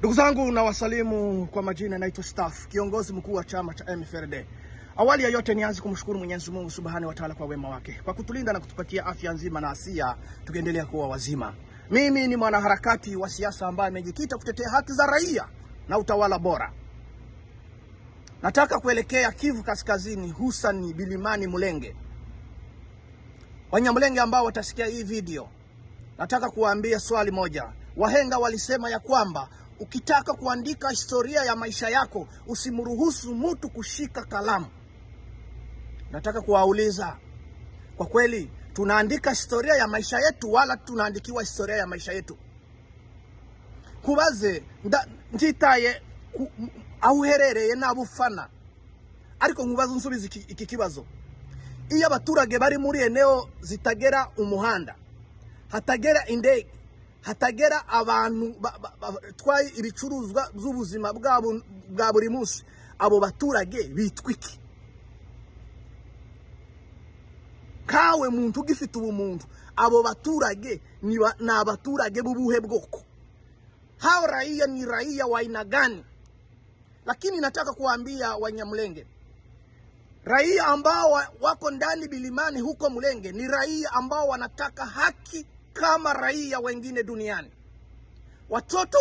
Ndugu zangu na wasalimu kwa majina, naitwa Staff, kiongozi mkuu wa chama cha MFRD. Awali ya yote nianze kumshukuru Mwenyezi Mungu Subhanahu wa Ta'ala kwa wema wake, kwa kutulinda na kutupatia afya nzima na asia tukiendelea kuwa wazima. Mimi ni mwanaharakati wa siasa ambaye amejikita kutetea haki za raia na utawala bora. Nataka kuelekea Kivu Kaskazini, hususan Bilimani Mulenge. Wanyamulenge ambao watasikia hii video, nataka kuwaambia swali moja. Wahenga walisema ya kwamba ukitaka kuandika historia ya maisha yako, usimruhusu mtu kushika kalamu. Nataka kuwauliza, kwa kweli tunaandika historia ya maisha yetu wala tunaandikiwa historia ya maisha yetu? Kubaze njitaye ahuherereye nabufana, ariko nkubazo nsubiza iki kibazo. Iyo abaturage bari muri eneo zitagera umuhanda, hatagera indege, hatagera abantu twaye ibicuruzwa by'ubuzima bwa buri munsi, abo baturage bitwiki? Kawe muntu ugifite ubumuntu, abo baturage ni abaturage bubuhe bwoko? Hao raia ni raia wa aina gani? Lakini nataka kuambia Wanyamulenge, raia ambao wako ndani Bilimani huko Mulenge ni raia ambao wanataka haki kama raia wengine duniani. Watoto